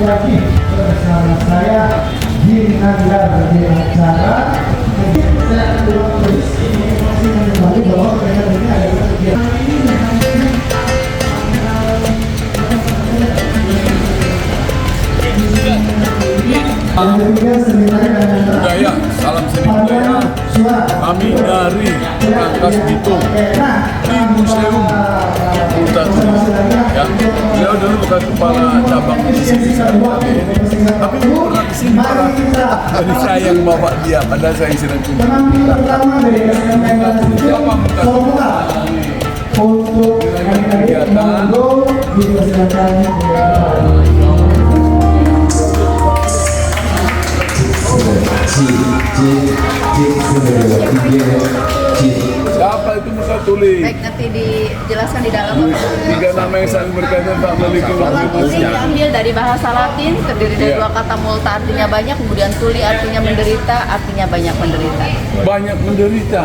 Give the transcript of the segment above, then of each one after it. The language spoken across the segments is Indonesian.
lagi bersama saya di Nanggar di acara. Saya akan terus masih kembali bahwa ternyata ini ada kegiatan. Budaya, salam seni budaya. Kami dari Rangkas Bitung di Museum Ulta Tuli. Ya, beliau dulu bukan kepala cabang di sini tapi pernah di sini pernah. Jadi saya yang bawa dia, padahal saya sedang kunjung. Siapa untuk kegiatan siapa itu Musa Tuli? Baik, nanti dijelaskan di dalam. Tiga nama yang saling berkaitan tak memiliki Multa tuli waktu. diambil dari bahasa Latin, terdiri dari dua kata multa artinya banyak, kemudian tuli artinya menderita, artinya banyak menderita. Banyak menderita.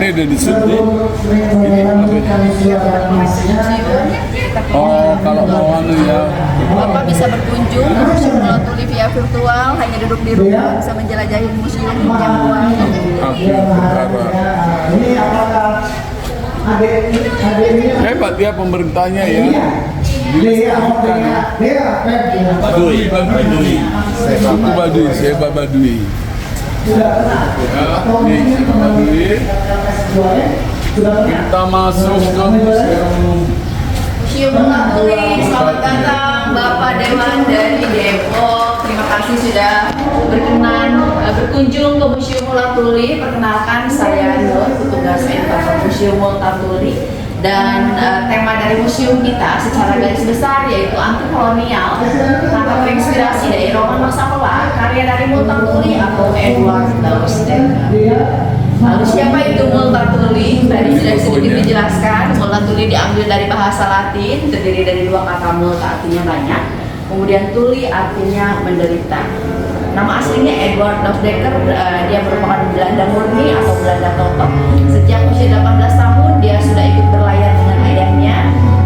Ini udah disebut. Ini apa ini? Oh, kalau mau anu ya. Bapak bisa berkunjung ke Museum Multa Tuli via virtual, hanya duduk di rumah, bisa menjelajahi museum yang luas. ini apakah adik-adiknya Hebat ya pemerintahnya ya. Baduy. Suku Baduy, Seba Baduy. Ya, ini Seba Baduy. Kita masuk ke museum. Museum Multa Tuli, selamat datang Bapak Dewan dari Depok. Terima kasih sudah berkenan berkunjung ke Museum Multa Tuli. Perkenalkan, saya Nur, petugas Edukator Museum Multa Tuli. Dan tema dari museum kita secara garis besar yaitu anti kolonial, maka terinspirasi dari roman masa kelam karya dari Multa Tuli atau Edward Dawes Dekker. Lalu siapa itu Multa Tuli? Tadi sudah sedikit dijelaskan. Multa Tuli diambil dari bahasa Latin, terdiri dari dua kata multa artinya banyak, kemudian tuli artinya menderita. Nama aslinya Edward Dawes Dekker, dia merupakan Belanda murni atau Belanda totok. Sejak usia 18 tahun dia sudah ikut berlayar dengan ayahnya,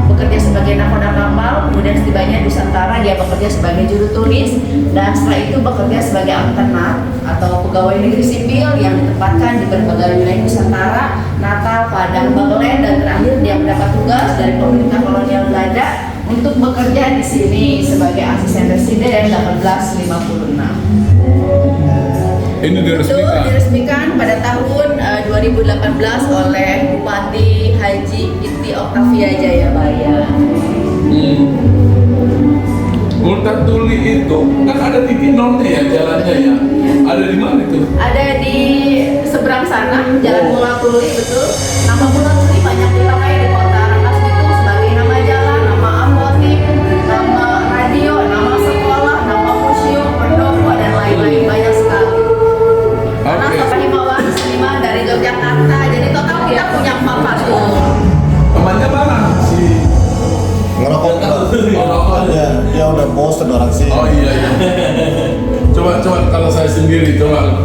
bekerja sebagai nakoda kapal, kemudian setibanya di Nusantara dia bekerja sebagai juru tulis, dan setelah itu bekerja sebagai antenat atau pegawai negeri sipil yang ditempatkan di berbagai wilayah Nusantara, Natal, Padang, Bagelén, dan terakhir dia mendapat tugas dari pemerintah kolonial Belanda untuk bekerja di sini sebagai asisten residen 1856. Ini Itu diresmikan. diresmikan pada tahun 2018 oleh Bupati Haji Iti Oktavia Jayabaya. Multa Tuli itu kan ada titik nolnya ya jalannya ya. Ada di mana itu? Ada di seberang sana, Jalan Multa Tuli, betul. Nama Multa Tuli banyak dipakai di kota Rangkas Bitung sebagai nama jalan, nama apotek, nama radio, nama sekolah, nama museum, pendopo, dan lain-lain, banyak sekali. Karena Oke. Bapak Himawan seniman dari Yogyakarta, jadi total kita punya 4 patung. Temannya mana? Si Ngerokok ya, dia udah bosen orang sih. Oh iya iya. Coba kalau saya sendiri coba.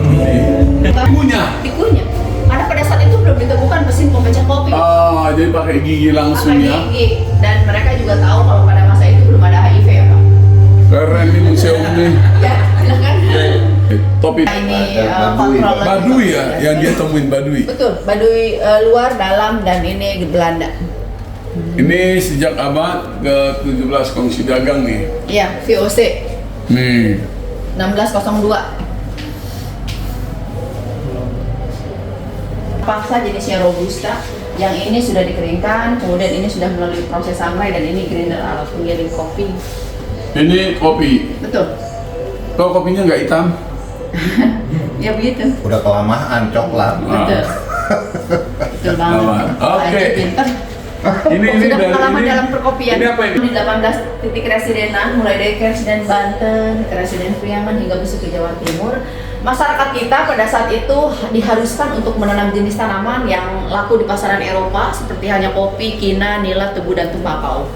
Punya. Pikunya, karena pada saat itu belum ditemukan mesin pemecah kopi. Ah, jadi pakai gigi langsung Pakai ya. gigi. Dan mereka juga tahu kalau pada masa itu belum ada HIV ya Pak. Keren nih museum nih. Ya, silakan. Topi Ini kontrol. Baduy ya, yang dia temuin Baduy. Betul, Baduy luar, dalam, dan ini Belanda. Ini sejak abad ke-17 kongsi dagang nih. Iya, VOC Nih. 1602. Paksa jenisnya robusta, yang ini sudah dikeringkan, kemudian ini sudah melalui proses sangrai, dan ini grinder alat penggiling kopi. Ini kopi. Betul. Kok kopinya nggak hitam? Ya begitu. Udah kelamaan coklat. Betul. Betul banget. Aman. Oke. Aja pinter. Ini Sudah dari pengalaman ini. dalam perkopian. Ini apa ini? Di 18 titik residenan, mulai dari Residen Banten, ke Residen Priangan, hingga besok ke Jawa Timur. Masyarakat kita pada saat itu diharuskan untuk menanam jenis tanaman yang laku di pasaran Eropa, seperti halnya kopi, kina, nila, tebu, dan tembakau.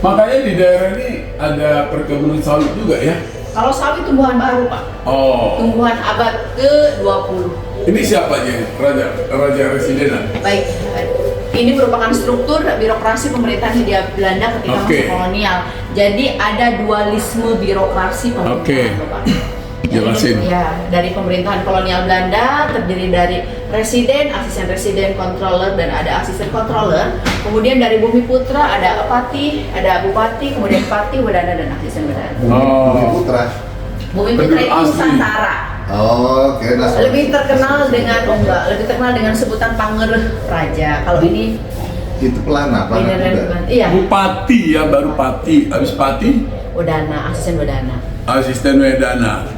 Makanya di daerah ini ada perkebunan sawit juga ya. Kalau sawit tumbuhan baru Pak, Oh. tumbuhan abad ke-20. Ini siapa aja? Raja Residenan. Baik, Ini merupakan struktur birokrasi pemerintahan Hindia Belanda ketika masa kolonial. Jadi ada dualisme birokrasi pemerintahan, Bapak. Jelasin. Ya, dari pemerintahan kolonial Belanda terdiri dari residen, asisten residen, controller, dan ada asisten controller. Kemudian dari Bumi Putra ada Kepati, ada Bupati, kemudian Pati, Wedana, dan asisten Wedana. Bumi Putra. Bumi Putra itu Nusantara. Oh, kira asli. Lebih terkenal dengan sebutan Pangereh Raja. Kalau ini Itu pelana juga. iya. Bupati ya, baru Pati, habis Pati Wedana, asisten Wedana. asisten Wedana,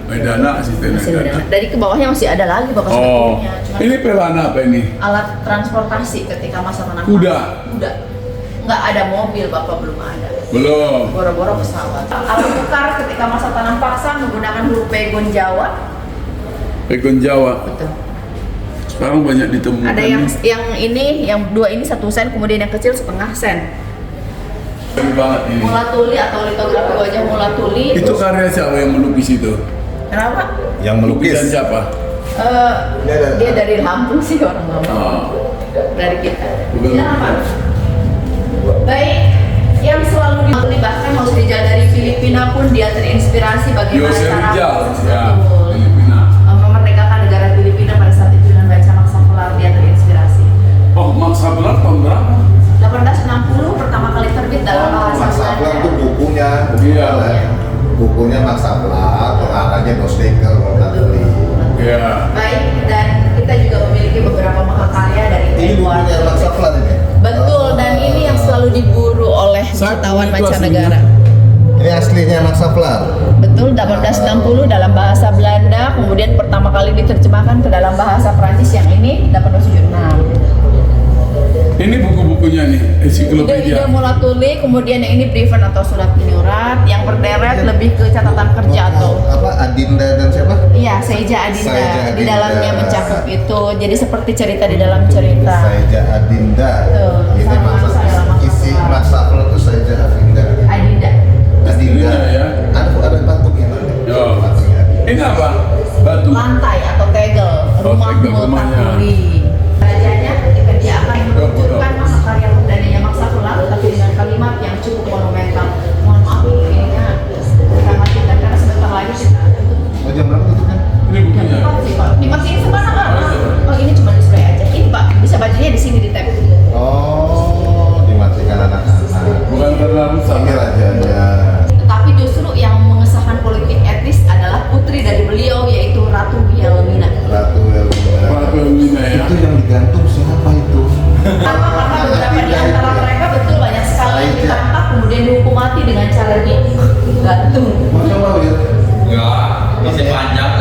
asisten Wedana. Dari ke bawahnya masih ada lagi Bapak Oh, sebetulnya. Cuman ini pelana apa ini? alat transportasi ketika masa tanah Kuda. Kuda. Nggak ada mobil Bapak, belum ada. Belum. Boro-boro pesawat. Alat tukar ketika masa tanam paksa menggunakan huruf pegon Jawa. Pegon Jawa. Betul. Sekarang banyak ditemukan. Ada yang dua ini 1 sen, kemudian yang kecil setengah sen. Keren banget ini. Mulatuli atau litografi wajah mulatuli. Itu karya siapa yang melukis itu? Kenapa? Yang melukis. Lukisan siapa? Dia dari Lampung sih, orang Lampung. Oh. Dari kita. Bukan. Silakan, Pak. Baik, yang selalu dilibatkan Mas Rizal dari Filipina pun dia terinspirasi bagaimana Yose cara Rizal, ya, betul, Filipina. memerdekakan negara Filipina pada saat itu dengan baca maksa kelar dia terinspirasi. Oh, Max Havelaar tahun berapa? 1860 pertama kali terbit dalam bahasa Max Havelaar Belanda. itu bukunya. Iya. Bukunya Max Havelaar, pengarangnya Dostekel. Ya. Baik, dan kita juga memiliki beberapa mahakarya dari Ini luar. bukunya Max Havelaar ini. Betul, dan ini yang selalu diburu oleh wisatawan Itu mancanegara. Ini aslinya Max Havelaar. Betul, 1860 dalam bahasa Belanda, kemudian pertama kali diterjemahkan ke dalam bahasa Prancis yang ini 1876. Ini buku-bukunya nih, Ide ensiklopedia. mulatuli, kemudian yang ini prevent atau surat menyurat, yang berderet lebih ke catatan kerja atau apa Adinda dan siapa? iya, Seija Adinda. Seija Di Adinda. dalamnya mencakup itu. Jadi seperti cerita di dalam cerita. Saija Adinda. Betul. Ini Sama maksud saya dalam isi Havelaar. Max Havelaar itu Saija Adinda. Adinda. Adinda. Ya. Ada patungnya nanti. Ya. Patungnya. Ini apa? Batu. Lantai atau tegel, rumah tegel rumahnya. mulatuli. Rajanya ketika dia akan meluncurkan mahakarya perdana Max Havelaar, tapi dengan kalimat yang cukup monumental. Mohon maaf ininya kita matikan karena sebentar lagi kita Oh, jam berapa tutupnya? Ini bukunya. dimatiin sebentar kan? Oh ini cuma display aja. Ini Pak bisa bacanya di sini di tab. Oh, dimatikan anak-anak. Bukan karena rusak. Pikir aja ya. Tetapi justru yang mengesahkan politik etis adalah putri dari beliau yaitu Ratu Wilhelmina. Ratu Elvira. Ratu Elvira ya. Itu yang digantung siapa itu? Karena beberapa di antara mereka betul banyak sekali yang ditangkap kemudian dihukum mati dengan cara digantung. Masya Allah ya. Enggak, masih panjang.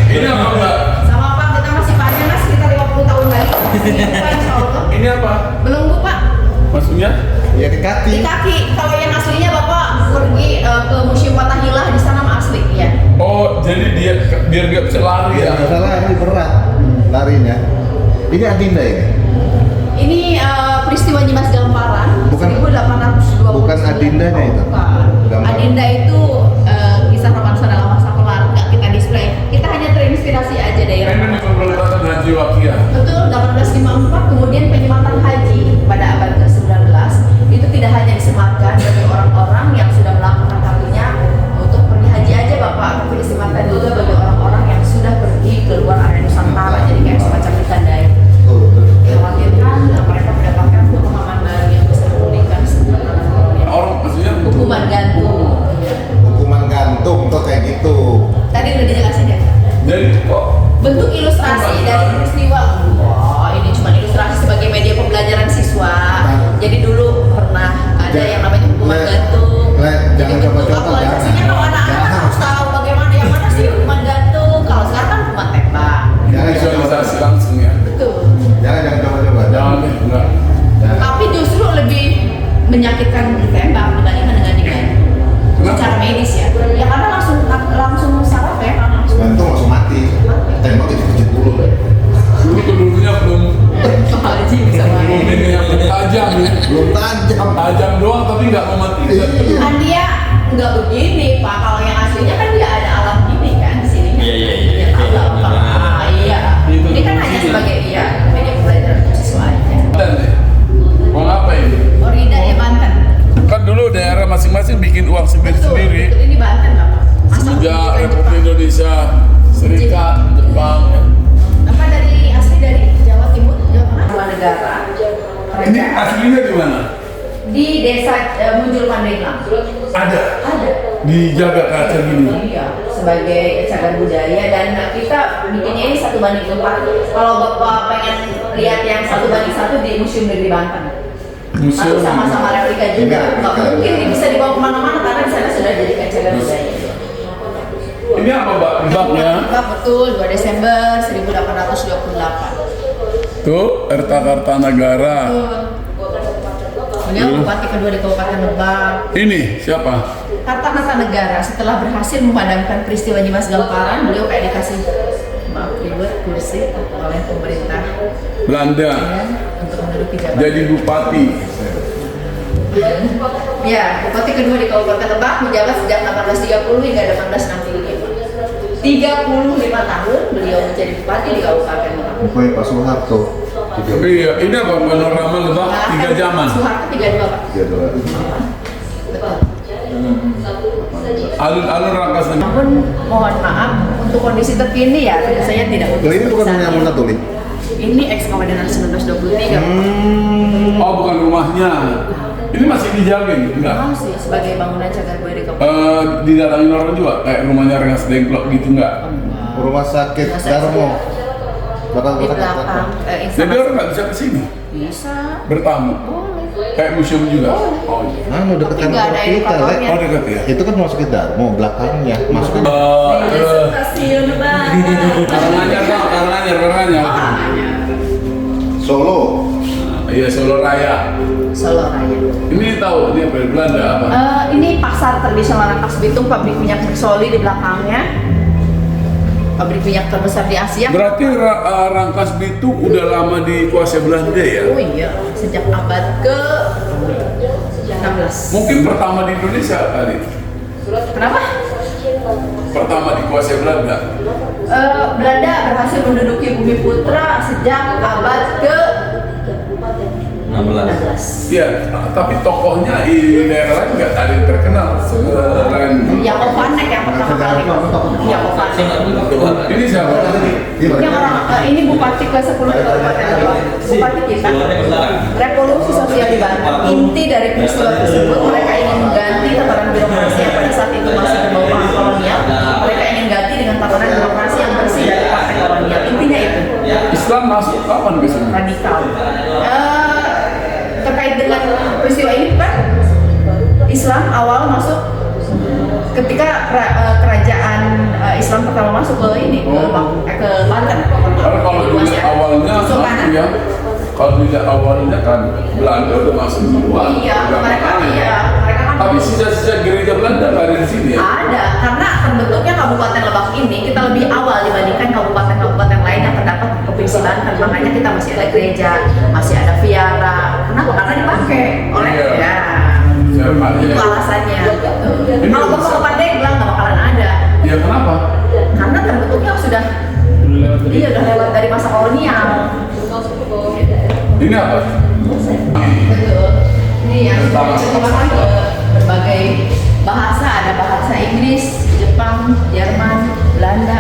Ini apa Mbak? Sama Pak kita masih panjang mas sekitar 50 tahun lagi. Pak, insya Allah. Ini apa? Belum Bu Pak. Maksudnya? Ya di kaki. Di kaki. Kalau yang aslinya Bapak pergi ke Museum Fathahilah di sana mah asli ya. Oh, jadi dia biar nggak bisa lari ya? Ya, salah ini berat larinya. Ini Adinda ini. Ini peristiwa Nyimas Gamparan Bukan- 1820. bukan Adindanya itu? Bukan. Gamparan. Adinda itu kisah romansa dalam masa kelar, nggak kita display. Kita hanya terinspirasi aja dari Ini romansa. pemberontakan Haji Wakia. Betul, 1854 kemudian penyematan haji pada abad ke-19 itu tidak hanya disematkan bagi orang-orang yang sudah melakukan kartunya untuk pergi haji aja Bapak, tapi disematkan juga bagi orang-orang yang sudah pergi ke luar area Nusantara, jadi kayak semacam ditandai. Oh, Dikhawatirkan mereka mendapatkan pemahaman baru yang bisa memulihkan sebenarnya. Orang maksudnya Hukuman gantung. hukuman gantung tuh kayak gitu. Tadi udah dijelasin ya. jadi kok Bentuk ilustrasi dari peristiwa. Wah, ini cuma ilustrasi sebagai media pembelajaran siswa. Jadi dulu pernah ada yang namanya hukuman gantung. Jadi Jangan bentuk coba-coba. aktualisasinya kalau anak-anak harus tahu bagaimana yang mana sih hukuman gantung. Kalau sekarang kan hukuman tembak. visualisasi langsung ya? Betul. Jangan coba-coba. Jangan deh, enggak. Jangan. Tapi justru lebih menyakitkan ditembak dibandingkan dengan digantung. Kenapa? Secara medis ya. Ya karena langsung saraf ya, langsung. Gantung langsung mati. Tembak itu kecil dulu. Dulunya belum Pak Haji bisa belum main. ini yang tajam ya. Belum tajam. Tajam doang tapi nggak mematikan. Iya. Kan dia nggak begini Pak, kalau yang aslinya kan dia ada alat gini kan di sininya. Iya, iya, iya. Ya, tahu lah, Pak. Iya. Iya. Ini kan hanya sebagai media pembelajaran untuk siswa aja. Dan deh. bikin uang sendiri-sendiri Betul, ini Banten Bapak. Masa sejak pendidikan Republik Jepang. Indonesia Serikat Jepang ya. Bapak asli dari Jawa Timur, Jawa Tengah, dua negara. Ini Kerajaan aslinya di mana? di desa Munjul Pandeglang. Ada Ada. dijaga kaca gini. Iya, sebagai cagar budaya dan kita bikinnya ini 1:4. Kalau Bapak pengen lihat yang 1:1 di Museum Negeri Banten. Museum Tapi sama-sama replika juga. Nggak mungkin ini bisa dibawa kemana-mana karena di sana sudah jadi cagar budaya. Ini apa Mbak? Mbaknya? Bapak betul 2 Desember 1828. Tuh, Erta Kartanagara. Beliau bupati kedua di Kabupaten Lebak. Ini siapa? Kartanegara setelah berhasil memadamkan peristiwa Nyimas Gamparan, beliau kayak dikasih maaf ribet kursi oleh pemerintah Belanda. ya, untuk menduduki jabatan. Jadi bupati. Ya, bupati kedua di Kabupaten Lebak menjabat sejak 1830 hingga 1865. 35 tahun beliau menjadi bupati di Kabupaten Lebak. Pokoknya Pak Soeharto. Iya, ini apa? Panorama Lebak 3 zaman. Soeharto 32 Pak. Dia adalah Betul. Alun-alun Rangkas dan Namun mohon maaf untuk kondisi terkini ya tentu saja tidak untuk Loh, ini bukan saat punya ini. Monatuli? Ini ex Kawadenan 1923. Oh, bukan rumahnya. Ini masih dijaga nih? Enggak. Masih sebagai bangunan cagar budaya di Kabupaten. Didatangin orang juga kayak rumahnya Rengas Dengklok gitu enggak? Rumah sakit Darmo. Di belakang Jadi instalasi. orang nggak bisa ke sini Bisa. bertamu. Boleh. Kayak museum juga. Oh iya. Anu dekat Tapi kantor nggak ada kita, edukatornya. Lek. Oh dekat ya. Itu kan masuk ke Darmo, belakangnya. Masuknya Stasiun Lebak. Karanganyar. Solo. Iya, Solo Raya. Solo Raya. Ini tahu ini apa? Belanda apa? Ini pasar tradisional Rangkas Bitung, pabrik minyak Miksoli di belakangnya. Pabrik minyak terbesar di Asia. Berarti Rangkas Bitung udah lama dikuasai Belanda ya? Oh iya, sejak abad ke 16. Mungkin pertama di Indonesia kali. Kenapa? Pertama dikuasai Belanda. Belanda berhasil menduduki Bumi Putra sejak abad ke 16. Iya, tapi tokohnya di daerah lain nggak ada yang terkenal selain Yakovanek yang pertama kali. Yakovanek. ini siapa? Ini orang ini bupati ke-10 di Kabupaten Lebak. Bupati kita. Revolusi sosial di Banten. Inti dari peristiwa tersebut mereka ingin mengganti tatanan birokrasi yang pada saat itu masih berbau paham kolonial. Mereka ingin ganti dengan tatanan birokrasi yang bersih dari praktek kolonial. Intinya itu. Islam masuk kapan ke sini? Radikal. Terkait dengan peristiwa ini kan Islam awal masuk ketika kerajaan Islam pertama masuk ke ini ke Banten. Karena kalau dilihat awalnya Masuk apa kanan. ya? Kalau dilihat awalnya kan Belanda udah masuk duluan. Iya, Udah mereka makan. mereka kan Tapi sisa-sisa gereja Belanda nggak ada di sini ya? ada karena terbentuknya Kabupaten Lebak ini kita lebih awal dibandingkan kabupaten-kabupaten lain yang terdapat di Provinsi Banten. Makanya kita masih ada gereja, masih ada viara. Kenapa? Karena dipakai oleh Iya. ya. Siapa Itu ya? alasannya. Gitu. Ini Kalau bisa. Bapak Pandeglang nggak bakalan ada. Ya kenapa? Karena terbentuknya sudah iya udah lewat dari masa kolonial. Ini apa? Betul. Ini yang diterjemahkan ke berbagai bahasa, ada bahasa Inggris, Jepang, Jerman, Belanda.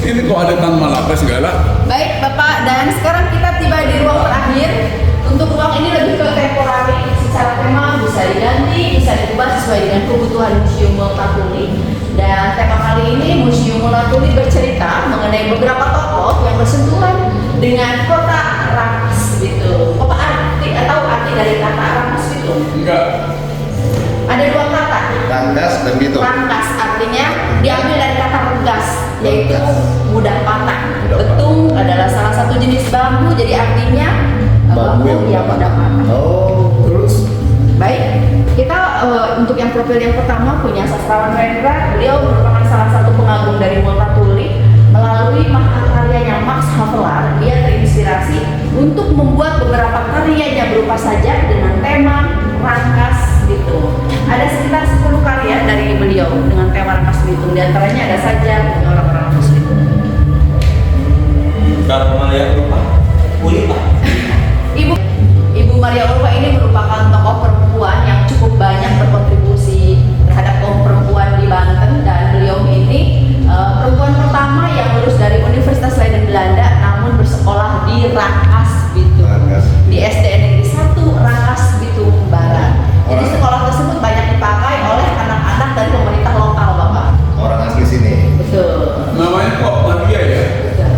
Ini kok ada Tan Malaka segala? Baik Bapak, dan sekarang kita tiba di ruang terakhir. Untuk ruang ini lebih ke temporary, secara tema bisa diganti, bisa diubah sesuai dengan kebutuhan Museum Multatuli. Dan tema kali ini Museum Multatuli bercerita mengenai beberapa tokoh yang bersentuhan dengan kota Rangkas gitu. Apa arti atau arti dari kata Rangkas itu? Enggak. Ada dua kata. Rangkas dan Bitung. Rangkas artinya diambil dari kata renggas, yaitu mudah patah. Mudah Betung adalah salah satu jenis bambu, jadi artinya bambu yang mudah patah. Oh. Terus? Baik, kita untuk yang profil yang pertama punya sastrawan Rendra. Beliau merupakan salah satu pengagum dari Multatuli. Melalui mahakaryanya Max Havelaar, dia terinspirasi untuk membuat beberapa karyanya berupa sajak dengan tema Rangkas Bitung. Ada sekitar 10 karya dari beliau dengan tema Rangkas Bitung. Di antaranya ada sajak dengan orang-orang Rangkas Bitung. Kalau Maria lupa, kulit Pak. Ibu Maria Ulfa ini merupakan tokoh perempuan yang cukup banyak di Rangkas Bitung. Rangkas. Di SDN Negeri 1 Rangkas Bitung Barat. Jadi sekolah tersebut banyak dipakai oleh anak-anak dari pemerintah lokal, Bapak. Orang asli sini. Betul. Namanya kok Maria ya? Betul.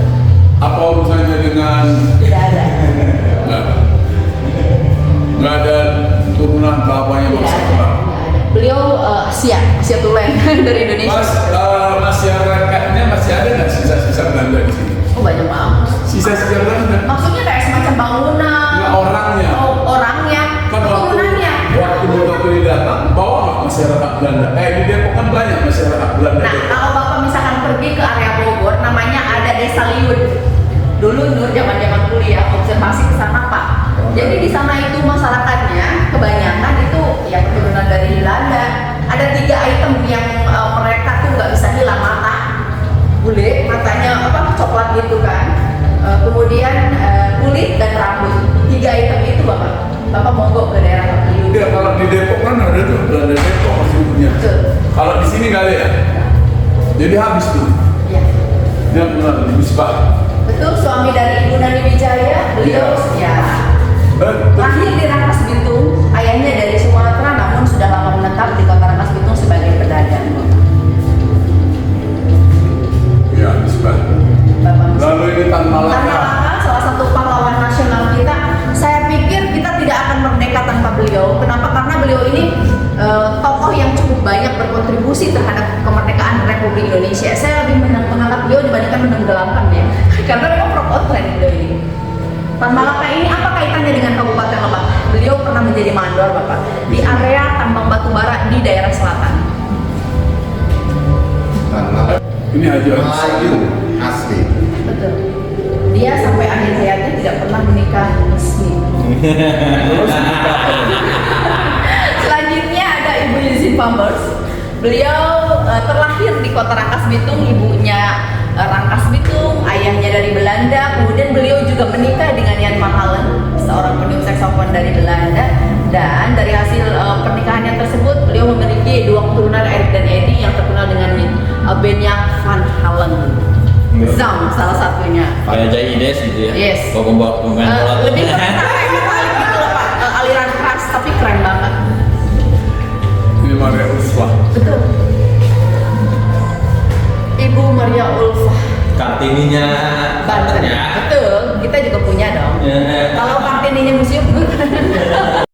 Apa urusannya dengan Tidak ada. nggak ada turunan bapaknya Tidak Mas ada. Akbar? Beliau Asia Tulen dari Indonesia. Mas, masyarakatnya masih ada nggak sisa-sisa Belanda di sini? Oh, banyak banget. Sisa-sisa Belanda? Maksudnya kayak semacam bangunan. Nggak orangnya. Oh, orangnya. Kan Bangunannya. waktu Botololi datang, bawa nggak masyarakat Belanda? Di Depok kan banyak masyarakat Belanda. Nah, kalau Bapak misalkan pergi ke area Bogor, namanya ada Desa Liud. Dulu Nur zaman-zaman kuliah observasi ke sana, Pak. Jadi di sana itu masyarakatnya kebanyakan itu ya keturunan dari Belanda. Ada 3 item yang mereka tuh nggak bisa hilang: mata, bule, matanya coklat gitu kan. Kemudian kulit dan rambut. 3 item itu Bapak mogok ke daerah Liud. Ya, kalau di Depok kan ada tuh Belanda Depok masih punya. Betul. Kalau di sini nggak ada ya? Jadi habis tuh. Ya. Dia benar di Misbah. Betul, suami dari Ibu Nani Wijaya, beliau ya lahir di Rangkas Bitung, ayahnya dari Sumatera namun sudah lama menetap di kota Rangkas Bitung sebagai pedagang. Ya, Misbah. Bapak Lalu ini Tan Tan Malaka. Malaka, salah satu pahlawan nasional kita. Saya pikir kita tidak akan merdeka tanpa beliau. Kenapa? Karena beliau ini tokoh yang cukup banyak berkontribusi terhadap kemerdekaan Republik Indonesia. Saya lebih menganggap beliau dibandingkan menenggelamkan ya. Karena memang pro kontra beliau ini. Tan Malaka ini apa kaitannya dengan Kabupaten Lebak? Beliau pernah menjadi mandor, Bapak, di area tambang batu bara di daerah selatan. Ini Haji Agus. Melayu asli. Betul. Dia sampai akhir hayatnya tidak pernah menikah resmi. Selanjutnya ada Ibu Yuzin Pambers. Beliau terlahir di kota Rangkas Bitung, ibunya Rangkas Bitung, ayahnya dari Belanda. Kemudian beliau juga menikah dengan Jan Mahalen, seorang peniup saksofon dari Belanda. Dan dari hasil pernikahannya tersebut, beliau memiliki 2 keturunan, Erik dan Eddie, yang terkenal dengan Benja Van Halen. Zam salah satunya. Kayak Jaides gitu ya. Yes. Kalau membawa bola. Lebih ke metalik gitu loh, Pak. Aliran keras tapi keren banget. Ini Maria Uswah. Betul. Ibu Maria Ulfah Kartininya Banten. ya. Betul. Kita juga punya dong. Ya. Kalau Kartininya museum bukan.